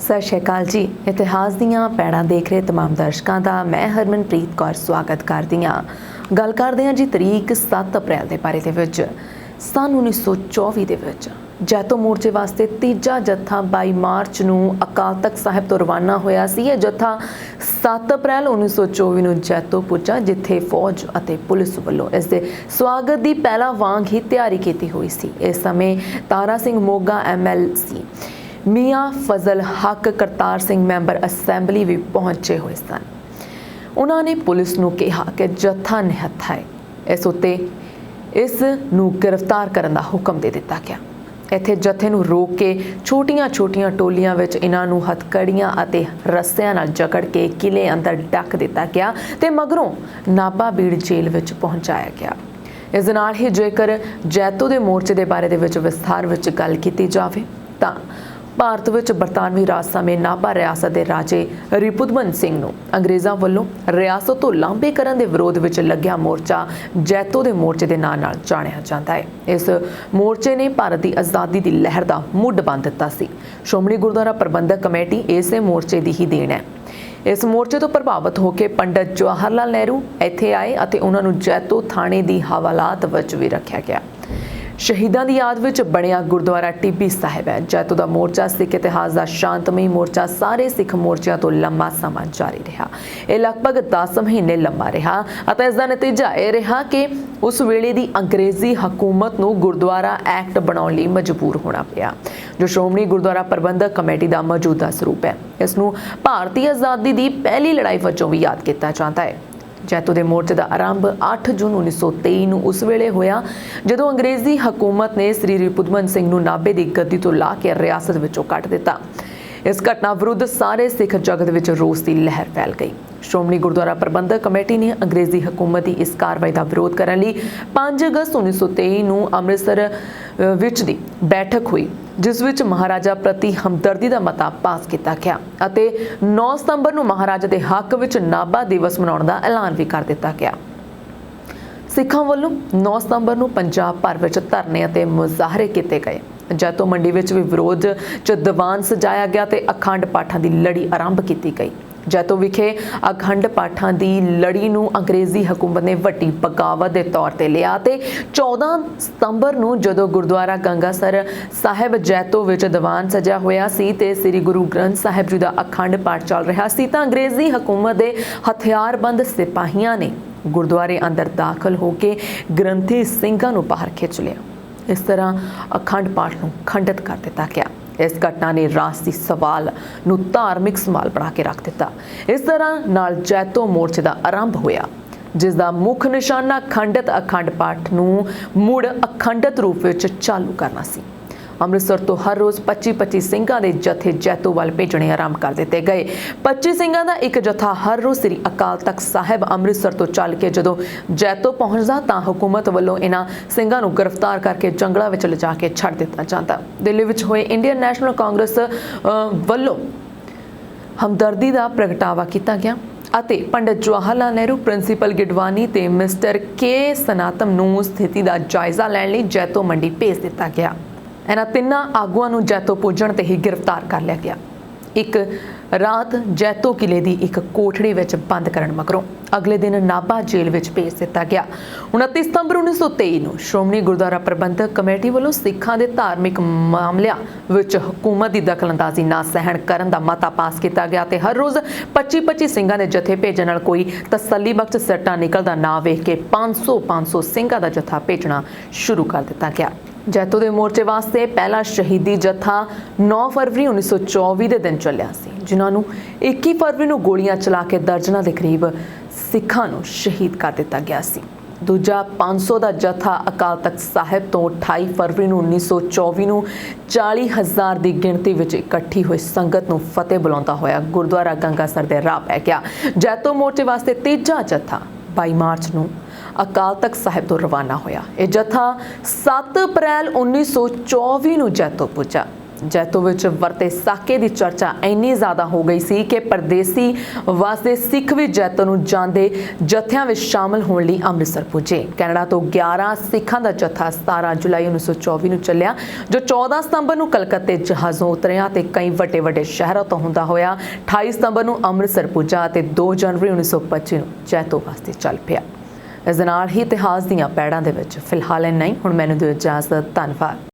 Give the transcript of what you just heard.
सत श्री अकाल जी। इतिहास दीयां पैड़ां देख रहे तमाम दर्शकों का मैं हरमनप्रीत कौर स्वागत करदी हां। गल करदे हां जी तरीक 7 अप्रैल के बारे दे विच। सन 1924 दे विच जैतो मोर्चे वास्ते तीजा जत्था 22 मार्च नूं अकाल तख्त साहिब तो रवाना होया सी। यह जत्था 7 अप्रैल 1924 नूं जैतो पुजा, जिथे फौज अते पुलिस वल्लों इस दे स्वागत की पहला वांग ही तैयारी की हुई सी। इस समय तारा सिंह मोगा MLC, मियाँ फजल हक करतार सिंह मैंबर असैंबली भी पहुंचे हुए सन। उन्होंने पुलिस नूं कहा कि जत्था निहत्था है, इस उत्ते इस नूं गिरफ्तार करने का हुक्म दे दिता गया। इत्थे जत्थे नूं रोक के छोटियां छोटियां टोलियां विच इन्हां नूं हथकड़ियां अते रस्सियां नाल जकड़ के किले अंदर डक दिता गया ते मगरों नाभा बीड़ जेल विच पहुंचाया गया। इस दे नाल ही जेकर जैतो दे मोर्चे दे बारे दे विच विस्तार विच गल कीती जावे तां भारत विच बरतानवी राज समय नाभा रियासत के राजे रिपुदमन सिंह नूं अंग्रेज़ां वल्लों रियासत तो लांभे करन दे विरोध विच लग्या मोर्चा जैतो दे मोर्चे दे नाम नाल जाणिया जांदा है। इस मोर्चे ने भारत की आज़ादी की लहर का मुੱਢ बन दिता सी। श्रोमणी गुरुद्वारा प्रबंधक कमेटी इसे मोर्चे की ही देन है। इस मोर्चे तो प्रभावित होकर पंडित जवाहर लाल नेहरू इत्थे आए अते उन्हां नूं जैतो थाणे की हवालात विच भी रखा गया। शहीदों की याद विच बनिया गुरुद्वारा टिब्बी साहिब है। जैतो का मोर्चा सिख इतिहास का शांतमई मोर्चा सारे सिख मोर्चों तो लंबा समा जारी रहा। यह लगभग 10 महीने लंबा रहा और इसका नतीजा यह रहा कि उस वेले की अंग्रेजी हुकूमत नूं गुरुद्वारा एक्ट बनाने लई मजबूर होना पिया, जो श्रोमणी गुरुद्वारा प्रबंधक कमेटी का मौजूदा स्वरूप है। इसनूं भारतीय आज़ादी की पहली लड़ाई वजों भी याद किया जाता है। जैतो के मोर्चे का आरंभ 8 जून 1923 नूं उस वेले होया जदों अंग्रेजी हुकूमत ने श्री रिपुदमन सिंह नूं नाभे की गद्दी तो ला के रियासत विचों कट दिता। इस घटना विरुद्ध सारे सिख जगत विच रोस की लहर फैल गई। श्रोमणी गुरुद्वारा प्रबंधक कमेटी ने अंग्रेजी हुकूमत की इस कार्रवाई का विरोध करने लई 5 अगस्त 1923 नूं अमृतसर विच दी बैठक हुई, जिस विच महाराजा प्रति हमदर्दी का मता पास किया गया अते 9 सितंबर नूं महाराजा के हक विच नाभा दिवस मनाउण का ऐलान भी कर दिता गया। सिखां वल्लों 9 सितंबर नूं पंजाब भर विच धरने अते मुजाहरे किए गए। जैतो मंडी विच भी विरोध च दीवान सजाया गया ते अखंड पाठां की लड़ी आरंभ की गई। जैतो विखे अखंड पाठां की लड़ी नूं अंग्रेजी हुकूमत ने वड्डी बगावत के तौर पर लिया ते 14 सितंबर नूं जदों गुरुद्वारा गंगासर साहिब जैतो विच दीवान सजा होया सी ते श्री गुरु ग्रंथ साहिब जी का अखंड पाठ चल रहा सी तां अंग्रेजी हुकूमत के हथियारबंद सिपाहियां ने गुरुद्वारे अंदर दाखिल होकर ग्रंथी सिंघां नूं बाहर खिंच लिया। इस तरह अखंड पाठ नूं खंडित कर दिता गया। इस घटना ने राजसी सवाल नूं धार्मिक सवाल बना के रख दिता। इस तरह नाल जैतो मोर्चे का आरंभ होया, जिसका मुख निशाना खंडित अखंड पाठ नूं मुड़ अखंडित रूप में चालू करना सी। अमृतसर तो हर रोज़ 25-25 सिंघां दे जत्थे जैतो वाल भेजने आरंभ कर दिते गए। 25 सिंघां दा एक जत्था हर रोज़ श्री अकाल तख्त साहिब अमृतसर तो चल के जदों जैतो पहुंचदा तां हुकूमत वल्लों इन्हां सिंघां नूं गिरफ्तार करके जंगलां विच लिजा के छड्ड दिता जांदा। दिल्ली विच होए इंडियन नैशनल कांग्रेस वल्लों हमदर्दी का प्रगटावा किया गया अते पंडित जवाहर लाल नेहरू, प्रिंसीपल गिडवानी ते मिस्टर के सनातम नूं स्थिति का जायजा लैण लई जैतो मंडी भेज दिता गया। इन्हां तिन्नां आगुआं नूं जैतो पुजण ते ही गिरफ्तार कर लिया गया। एक रात जैतो किले की एक कोठड़ी विच बंद करन मगरों अगले दिन नाभा जेल विच भेज दिता गया। 29 सितंबर 1923 नूं श्रोमणी गुरुद्वारा प्रबंधक कमेटी वालों सिखां दे धार्मिक मामलिਆਂ विच हुकूमत की दखलअंदाजी ना सहन करन दा मता पास किया गया ते हर रोज़ 25-25 सिंघां दे जत्थे भेजण नाल कोई तसल्ली बख्श सिट्टा निकलदा ना वेख के 500 सिंघां दा जत्था भेजना शुरू कर दिता गया। जैतो के मोर्चे वास्ते पहला शहीदी जत्था 9 फरवरी 1924 के दिन चलिया सी, जिन्होंने 21 फरवरी को गोलियां चला के दर्जनां के करीब सिखां नूं शहीद कर दिता गया सी। दूजा 500 का जत्था अकाल तख्त साहिब तो 28 फरवरी 1924 नूं 40,000 की गिणती विच इकट्ठी हुई संगत नूं फतेह बुलाउंदा होया गुरुद्वारा गंगासर दे राह पै गया। जैतो मोर्चे वास्ते तीजा जत्था 22 मार्च नूं अकाल तख्त साहिब तो रवाना होया। यह जत्था 7 अप्रैल 1924 नूं जैतो पुजा। ਜੈਤੋ ਵਿੱਚ ਵਰਤੇ ਸਾਕੇ ਦੀ ਚਰਚਾ ਇੰਨੀ ਜ਼ਿਆਦਾ ਹੋ ਗਈ ਸੀ ਕਿ ਪਰਦੇਸੀ ਵਸਦੇ ਸਿੱਖ ਵੀ ਜੈਤੋ ਨੂੰ ਜਾਂਦੇ ਜਥਿਆਂ ਵਿੱਚ ਸ਼ਾਮਲ ਹੋਣ ਲਈ ਅੰਮ੍ਰਿਤਸਰ ਪੁੱਜੇ। ਕੈਨੇਡਾ ਤੋਂ 11 ਸਿੱਖਾਂ ਦਾ ਜਥਾ 17 ਜੁਲਾਈ 1924 ਨੂੰ ਚੱਲਿਆ, ਜੋ 14 ਸਤੰਬਰ ਨੂੰ ਕਲਕੱਤੇ ਜਹਾਜ਼ੋਂ ਉਤਰਿਆ ਤੇ ਕਈ ਵੱਡੇ ਸ਼ਹਿਰਾਂ ਤੋਂ ਹੁੰਦਾ ਹੋਇਆ 28 ਸਤੰਬਰ ਨੂੰ ਅੰਮ੍ਰਿਤਸਰ ਪੁੱਜਾ ਤੇ 2 ਜਨਵਰੀ 1925 ਨੂੰ ਜੈਤੋ ਵਾਸਤੇ ਚੱਲ ਪਿਆ। ਇਸ ਦੇ ਨਾਲ ਹੀ ਇਤਿਹਾਸ ਦੀਆਂ ਪੈੜਾਂ ਦੇ ਵਿੱਚ ਫਿਲਹਾਲ ਇੰਨਾ ਹੀ। ਹੁਣ ਮੈਨੂੰ ਦਿਓ ਇਜਾਜ਼ਤ। ਧੰਨਵਾਦ।